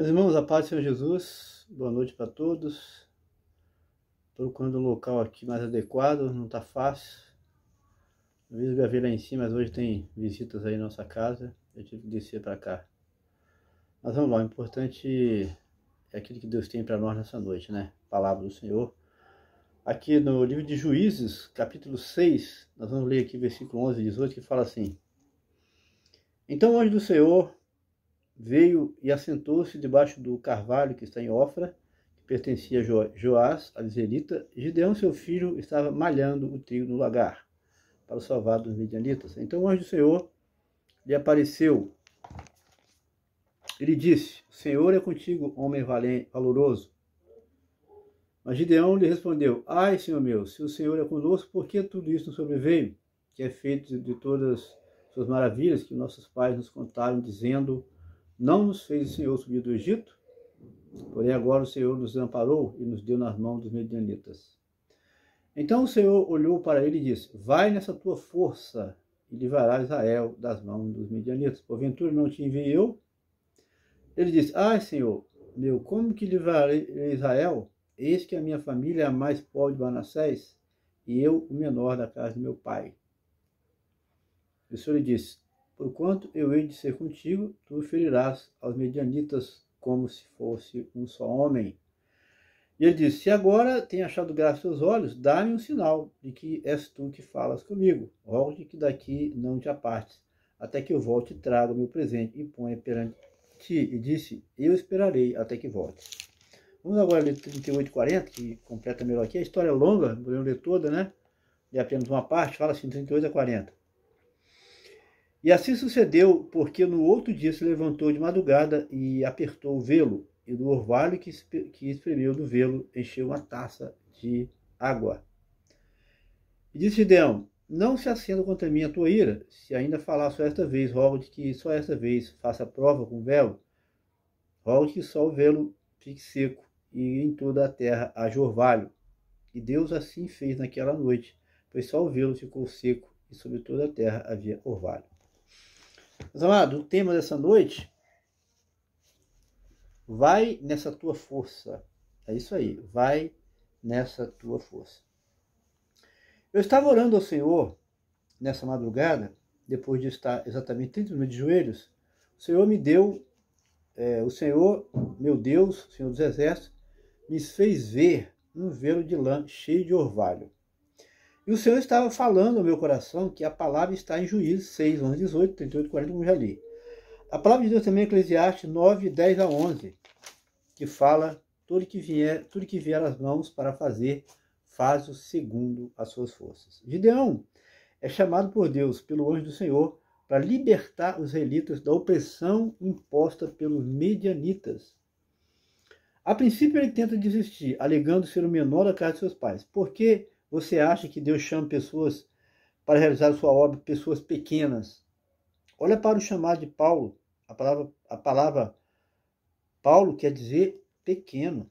Meus irmãos, a paz do Senhor Jesus, boa noite para todos. Procurando um local aqui mais adequado, não está fácil. Às vezes eu gravei lá em cima, mas hoje tem visitas aí na nossa casa, eu tive que descer para cá. Mas vamos lá, o importante é aquilo que Deus tem para nós nessa noite, né? Palavra do Senhor. Aqui no livro de Juízes, capítulo 6, nós vamos ler aqui versículo 11 e 18, que fala assim: Então o anjo do Senhor veio e assentou-se debaixo do carvalho que está em Ofra, que pertencia a Joás, a israelita. Gideão, seu filho, estava malhando o trigo no lagar, para o salvar dos midianitas. Então o anjo do Senhor lhe apareceu. Ele disse: O Senhor é contigo, homem valoroso. Mas Gideão lhe respondeu: Ai, Senhor meu, se o Senhor é conosco, por que tudo isso nos sobreveio? Que é feito de todas suas maravilhas que nossos pais nos contaram, dizendo: Não nos fez o Senhor subir do Egito? Porém agora o Senhor nos amparou e nos deu nas mãos dos midianitas. Então o Senhor olhou para ele e disse: Vai nessa tua força e livrará Israel das mãos dos midianitas. Porventura não te enviei eu? Ele disse: Ai, Senhor meu, como que livrarei Israel? Eis que a minha família é a mais pobre de Manassés, e eu o menor da casa de meu pai. E o Senhor lhe disse: Porquanto eu hei de ser contigo, tu ferirás aos midianitas como se fosse um só homem. E ele disse: Se agora tem achado graça aos teus olhos, dá-me um sinal de que és tu que falas comigo. Rogo-te que daqui não te apartes, até que eu volte e traga o meu presente e ponha perante ti. E disse: Eu esperarei até que volte. Vamos agora ler 38 e 40, que completa melhor aqui. A história é longa, não podemos ler toda, né? E apenas uma parte, fala assim, 38 a 40. E assim sucedeu, porque no outro dia se levantou de madrugada e apertou o velo, e do orvalho que espremeu do velo encheu uma taça de água. E disse Gideão: Não se acenda contra mim a tua ira, se ainda falar só esta vez, rogo-te que só esta vez faça prova com o velo. Rogo-te que só o velo fique seco, e em toda a terra haja orvalho. E Deus assim fez naquela noite, pois só o velo ficou seco, e sobre toda a terra havia orvalho. Meus amados, o tema dessa noite: vai nessa tua força. É isso aí, vai nessa tua força. Eu estava orando ao Senhor nessa madrugada, depois de estar exatamente 30 minutos de joelhos. O Senhor me deu, o Senhor, meu Deus, o Senhor dos Exércitos, me fez ver um velo de lã cheio de orvalho. E o Senhor estava falando ao meu coração que a palavra está em Juízes 6, 11, 18, 38, 40, como já li. A palavra de Deus também é Eclesiastes 9, 10 a 11, que fala: tudo que vier às mãos para fazer, faz-o segundo as suas forças. Gideão é chamado por Deus, pelo anjo do Senhor, para libertar os israelitas da opressão imposta pelos midianitas. A princípio ele tenta desistir, alegando ser o menor da casa de seus pais. Por que você acha que Deus chama pessoas para realizar sua obra, pessoas pequenas? Olha para o chamado de Paulo. A palavra Paulo quer dizer pequeno.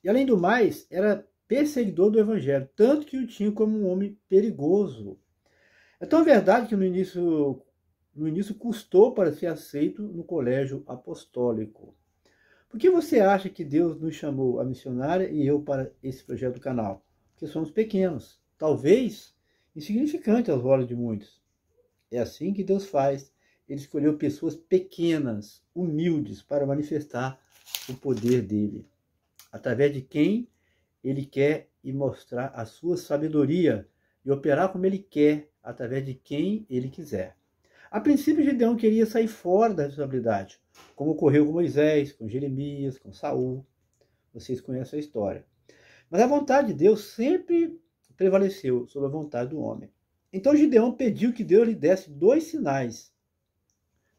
E além do mais, era perseguidor do evangelho, tanto que o tinha como um homem perigoso. É tão verdade que no início custou para ser aceito no colégio apostólico. Por que você acha que Deus nos chamou, a missionária e eu, para esse projeto do canal? Porque somos pequenos, talvez insignificantes aos olhos de muitos. É assim que Deus faz. Ele escolheu pessoas pequenas, humildes, para manifestar o poder dele, através de quem ele quer, e mostrar a sua sabedoria e operar como ele quer, através de quem ele quiser. A princípio, Gideão queria sair fora da responsabilidade, como ocorreu com Moisés, com Jeremias, com Saul. Vocês conhecem a história. Mas a vontade de Deus sempre prevaleceu sobre a vontade do homem. Então Gideão pediu que Deus lhe desse 2 sinais.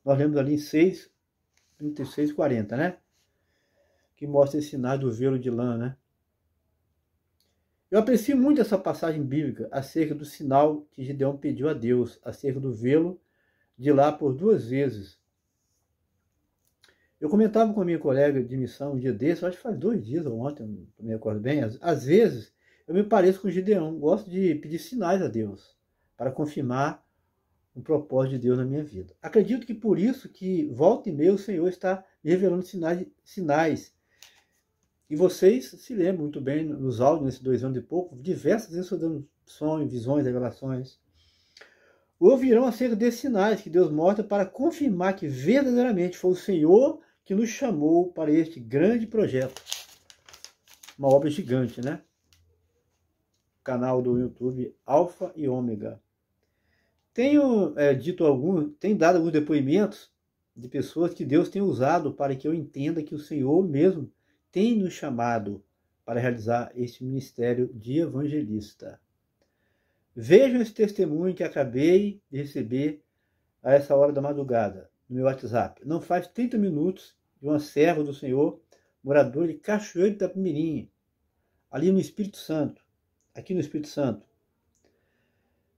Nós lemos ali em 6, 36 e 40, né? Que mostra esse sinal do velo de lã, né? Eu aprecio muito essa passagem bíblica acerca do sinal que Gideão pediu a Deus, acerca do velo de lá por 2 vezes. Eu comentava com a minha colega de missão um dia desse, acho que faz 2 dias ou ontem, não me recordo bem. Às vezes eu me pareço com Gideão, gosto de pedir sinais a Deus para confirmar um propósito de Deus na minha vida. Acredito que por isso que volta e meia o Senhor está me revelando sinais. E vocês se lembram muito bem nos áudios, nesses 2 anos e pouco, diversas vezes eu dando sonhos, visões, revelações. Ouvirão acerca desses sinais que Deus mostra para confirmar que verdadeiramente foi o Senhor que nos chamou para este grande projeto. Uma obra gigante, né? Canal do YouTube Alfa e Ômega. Tenho dado alguns depoimentos de pessoas que Deus tem usado para que eu entenda que o Senhor mesmo tem nos chamado para realizar este ministério de evangelista. Vejam esse testemunho que acabei de receber a essa hora da madrugada, no meu WhatsApp. Não faz 30 minutos, de uma serva do Senhor, moradora de Cachoeiro de Itapemirim, ali no Espírito Santo, aqui no Espírito Santo.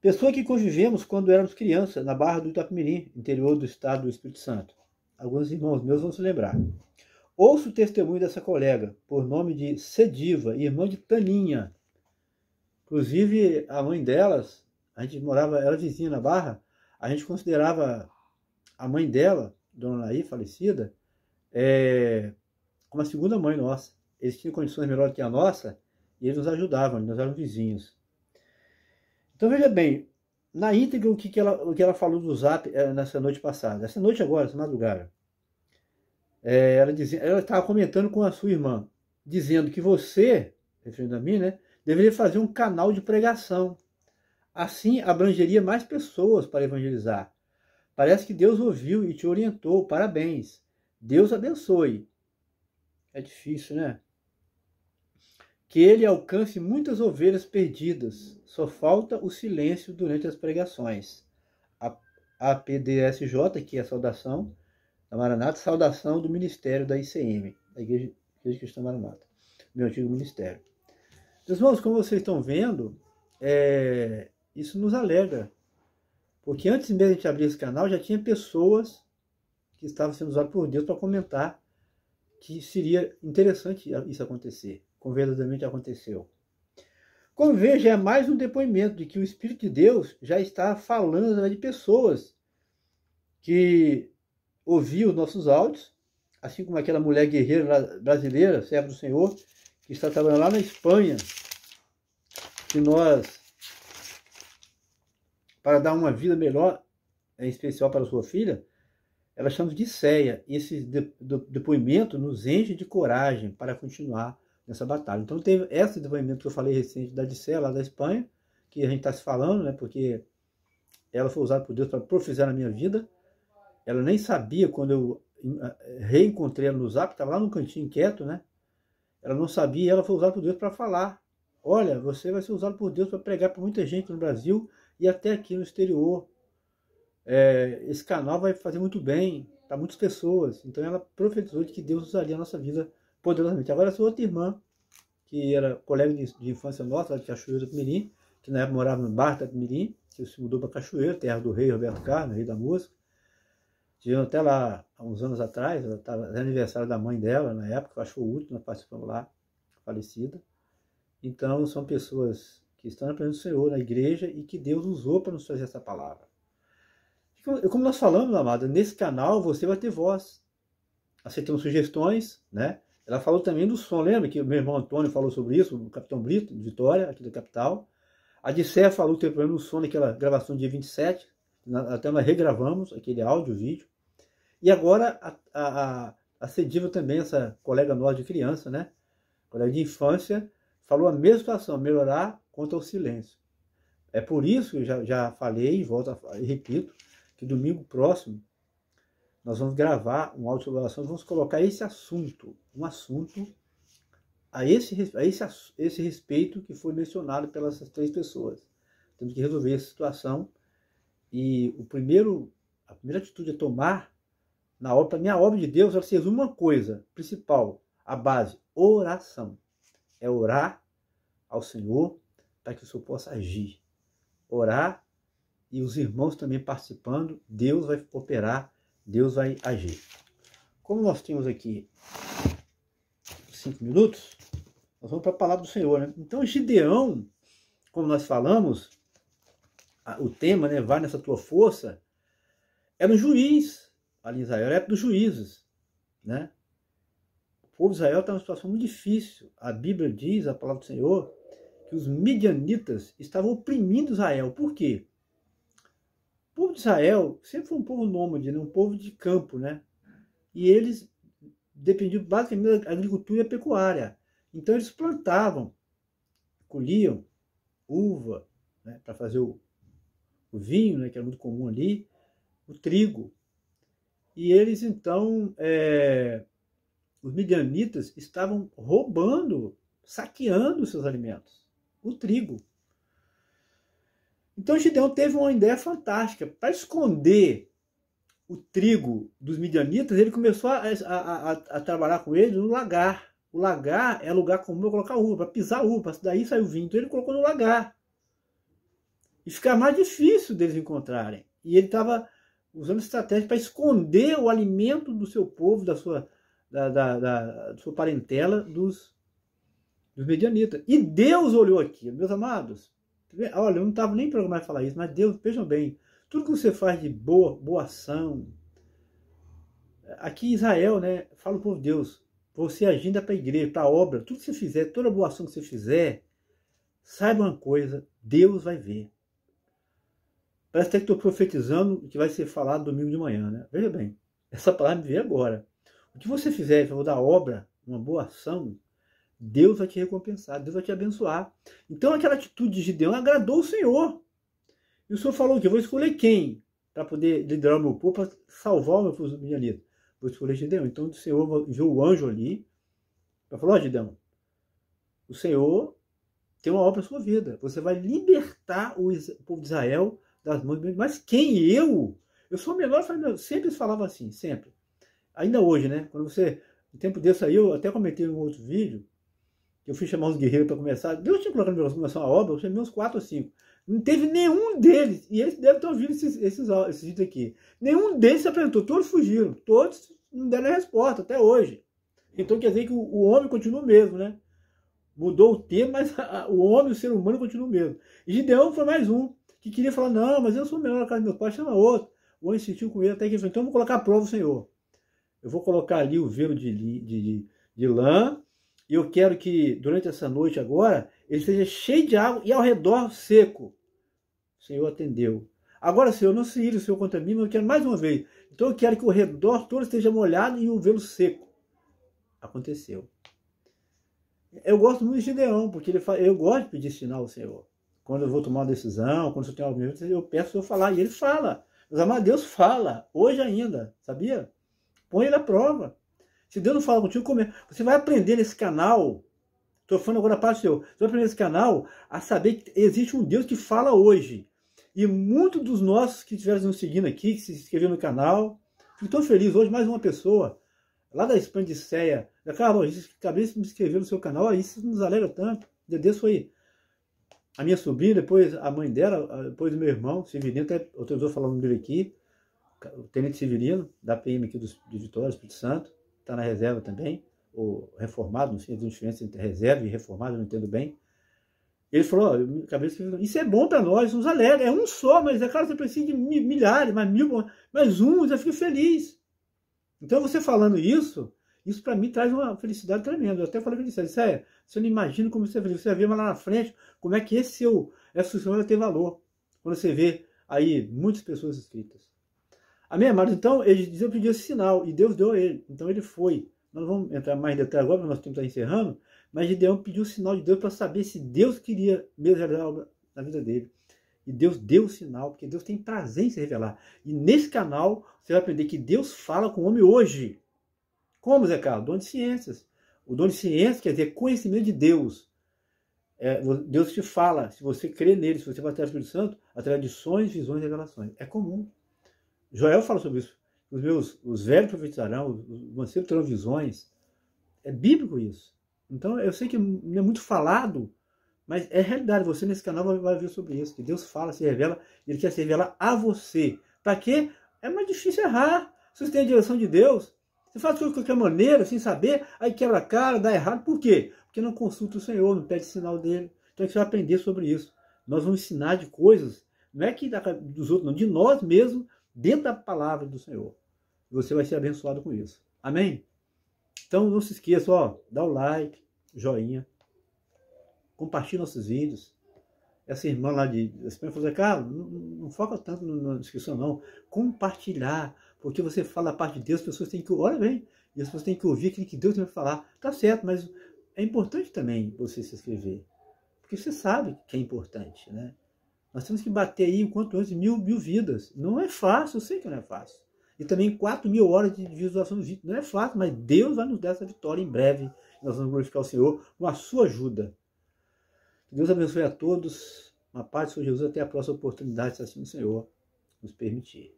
Pessoa que convivemos quando éramos crianças, na Barra do Itapemirim, interior do estado do Espírito Santo. Alguns irmãos meus vão se lembrar. Ouço o testemunho dessa colega, por nome de Cediva, irmã de Taninha. Inclusive, a mãe delas, a gente morava, era vizinha na Barra, a gente considerava a mãe dela, Dona Naí, falecida, como a segunda mãe nossa. Eles tinham condições melhores que a nossa e eles nos ajudavam, nós éramos vizinhos. Então veja bem, na íntegra o que ela falou do Zap nessa noite passada, essa noite agora, essa madrugada. Ela estava comentando com a sua irmã, dizendo que você, referindo a mim, né, deveria fazer um canal de pregação. Assim abrangeria mais pessoas para evangelizar. Parece que Deus ouviu e te orientou. Parabéns. Deus abençoe. É difícil, né? Que ele alcance muitas ovelhas perdidas. Só falta o silêncio durante as pregações. A PDSJ, que é a saudação da Maranata, saudação do Ministério da ICM, da Igreja Cristã Maranata, meu antigo ministério. Meus irmãos, como vocês estão vendo, isso nos alegra. Porque antes mesmo de a gente abrir esse canal, já tinha pessoas que estavam sendo usadas por Deus para comentar que seria interessante isso acontecer, como verdadeiramente aconteceu. Como veja, é mais um depoimento de que o Espírito de Deus já está falando de pessoas que ouviam os nossos áudios, assim como aquela mulher guerreira brasileira, serva do Senhor, que está trabalhando lá na Espanha, que nós, para dar uma vida melhor, em especial para a sua filha, ela chama de Céia. E esse depoimento nos enche de coragem para continuar nessa batalha. Então teve esse depoimento que eu falei recente da Dicéia, lá da Espanha, que a gente está se falando, né, porque ela foi usada por Deus para profetizar na minha vida. Ela nem sabia quando eu reencontrei ela no Zap, estava lá no cantinho quieto, né? Ela não sabia e ela foi usada por Deus para falar. Olha, você vai ser usado por Deus para pregar para muita gente no Brasil e até aqui no exterior. Esse canal vai fazer muito bem para muitas pessoas. Então ela profetizou de que Deus usaria a nossa vida poderosamente. Agora essa outra irmã, que era colega de infância nossa, lá de Cachoeiro do Itapemirim, que na época morava no Barra do Itapemirim, que se mudou para Cachoeiro, terra do rei Roberto Carlos, rei da música. Estivemos até lá há uns anos atrás, era aniversário da mãe dela na época, acho que foi o último, nós participamos lá, falecida. Então são pessoas que estão na presença do Senhor, na igreja, e que Deus usou para nos trazer essa palavra. Como nós falamos, amada, nesse canal você vai ter voz. Aceitamos sugestões, né? Ela falou também do som, lembra que o meu irmão Antônio falou sobre isso, o Capitão Brito, de Vitória, aqui da capital. A Dicéia falou que teve problema no som naquela gravação do dia 27, até nós regravamos aquele áudio, vídeo. E agora a Cediva também, essa colega nossa de criança, né? Colega de infância, falou a mesma situação, melhorar quanto ao silêncio. É por isso que eu já falei, e repito, que domingo próximo nós vamos gravar um áudio sobre oração, vamos colocar esse assunto, um assunto a esse respeito que foi mencionado pelas 3 pessoas. Temos que resolver essa situação e a primeira atitude a tomar para minha obra de Deus, ela se resume uma coisa principal, a base, oração. É orar ao Senhor para que o Senhor possa agir. Orar e os irmãos também participando, Deus vai operar, Deus vai agir. Como nós temos aqui 5 minutos, nós vamos para a palavra do Senhor, né? Então Gideão, como nós falamos, o tema, né, vai nessa tua força, era um juiz ali em Israel, era a época dos juízes, né? O povo de Israel está numa situação muito difícil. A Bíblia diz, a palavra do Senhor, que os midianitas estavam oprimindo Israel. Por quê? O povo de Israel sempre foi um povo nômade, né? Um povo de campo, né? E eles dependiam basicamente da agricultura e da pecuária. Então eles plantavam, colhiam uva, né, para fazer o vinho, né, que era muito comum ali, o trigo. E eles então, os midianitas estavam roubando, saqueando os seus alimentos, o trigo. Então Gideão teve uma ideia fantástica. Para esconder o trigo dos midianitas, ele começou a trabalhar com eles no lagar. O lagar é lugar comum para colocar uva, para pisar uva, daí sai o vinho. Então ele colocou no lagar. E ficar mais difícil deles encontrarem. E ele estava usando estratégia para esconder o alimento do seu povo, da sua parentela, dos midianitas. E Deus olhou aqui, meus amados. Olha, eu não estava nem programado para falar isso, mas Deus, vejam bem, tudo que você faz de boa ação, aqui em Israel, né, fala o povo de Deus, você agindo para a igreja, para a obra, tudo que você fizer, toda boa ação que você fizer, saiba uma coisa, Deus vai ver. Parece até que estou profetizando o que vai ser falado domingo de manhã, né? Veja bem, essa palavra me veio agora. O que você fizer em favor da obra, uma boa ação, Deus vai te recompensar, Deus vai te abençoar. Então aquela atitude de Gideão agradou o Senhor. E o Senhor falou que eu vou escolher quem para poder liderar o meu povo, para salvar o meu povo midianita. Vou escolher Gideão. Então o Senhor enviou o anjo ali para falar: ó, Gideão, o Senhor tem uma obra na sua vida. Você vai libertar o povo de Israel das mãos. Mas quem? Eu? Eu sou o menor. Sempre falava assim, sempre. Ainda hoje, né? Quando você, no tempo desse aí, eu até comentei em um outro vídeo, que eu fui chamar os guerreiros para começar. Deus tinha colocado no meu coração começar uma obra, eu chamei uns 4 ou 5. Não teve nenhum deles, e eles devem ter ouvido esses vídeos aqui. Nenhum deles se apresentou, todos fugiram, todos não deram a resposta até hoje. Então quer dizer que o homem continua o mesmo, né? Mudou o tempo, mas o homem, o ser humano, continua o mesmo. E Gideão foi mais um, que queria falar: não, mas eu sou o melhor na casa dos meus pais, chama outro. O anjo insistiu com ele, até que ele falou: então eu vou colocar a prova, Senhor. Eu vou colocar ali o velo de lã, e eu quero que durante essa noite agora, ele esteja cheio de água e ao redor seco. O Senhor atendeu. Agora, Senhor, não se ire o Senhor contra mim, mas eu quero mais uma vez. Então eu quero que o redor todo esteja molhado e o velo seco. Aconteceu. Eu gosto muito de Gideão, porque eu gosto de pedir sinal ao Senhor. Quando eu vou tomar uma decisão, quando eu tenho algo, eu peço o Senhor falar, e ele fala. Mas amados, Deus fala, hoje ainda, sabia? Põe ele à prova. Se Deus não fala contigo, você vai aprender nesse canal. Estou falando agora para o Senhor. Você vai aprender nesse canal a saber que existe um Deus que fala hoje. E muitos dos nossos que estiveram nos seguindo aqui, que se inscreveram no canal, fico tão feliz. Hoje mais uma pessoa, lá da Espanha de Ceia, acabei de me inscrever no seu canal. Isso nos alegra tanto. Deus foi a minha sobrinha, depois a mãe dela, depois o meu irmão, Severino, até outro dia falando dele aqui, o Tenente Severino, da PM aqui de Vitória, Espírito Santo, está na reserva também, ou reformado, não sei a diferença entre reserva e reformado, eu não entendo bem. Ele falou: isso é bom para nós, nos alegra, é um só, mas é claro, você precisa de milhares, mais 1000, mais um, já fica feliz. Então você falando isso para mim traz uma felicidade tremenda. Eu até falei para ele: você não imagina como você vai ver lá na frente, como é que essa sua vai ter valor, quando você vê aí muitas pessoas inscritas. Amém, amados? Então, eu pedi esse sinal, e Deus deu a ele. Então ele foi. Nós não vamos entrar mais em detalhe agora, porque nosso tempo está encerrando, mas Gideão pediu o sinal de Deus para saber se Deus queria mesmo realizar a obra na vida dele. E Deus deu o sinal, porque Deus tem prazer em se revelar. E nesse canal, você vai aprender que Deus fala com o homem hoje. Como, Zé Carlos? Dom de ciências. O dom de ciências quer dizer conhecimento de Deus. Deus te fala, se você crê nele, se você vai ter o Espírito Santo, através de sonhos, visões e revelações. É comum. Joel fala sobre isso. Os velhos profetizarão, os mancebos terão visões. É bíblico isso. Então, eu sei que não é muito falado, mas é realidade. Você nesse canal vai ver sobre isso. Que Deus fala, se revela, Ele quer se revelar a você. Para quê? É mais difícil errar. Se você tem a direção de Deus, você faz tudo de qualquer maneira, sem saber, aí quebra a cara, dá errado. Por quê? Porque não consulta o Senhor, não pede sinal dele. Então, você vai aprender sobre isso. Nós vamos ensinar de coisas Não é que dos outros, não, de nós mesmos, dentro da palavra do Senhor. Você vai ser abençoado com isso. Amém? Então não se esqueça, ó, dá o like, joinha, compartilhe nossos vídeos. Essa irmã lá de Espanha falou assim, cara, não foca tanto na descrição não, compartilhar, porque você fala a parte de Deus, as pessoas têm que, olha bem, e as pessoas têm que ouvir aquilo que Deus vai falar. Tá certo, mas é importante também você se inscrever, porque você sabe que é importante, né? Nós temos que bater aí o quanto antes mil vidas. Não é fácil, eu sei que não é fácil. E também 4.000 horas de visualização do vídeo. Não é fácil, mas Deus vai nos dar essa vitória em breve. Nós vamos glorificar o Senhor com a sua ajuda. Que Deus abençoe a todos. Uma paz do Senhor Jesus. Até a próxima oportunidade, se assim o Senhor nos permitir.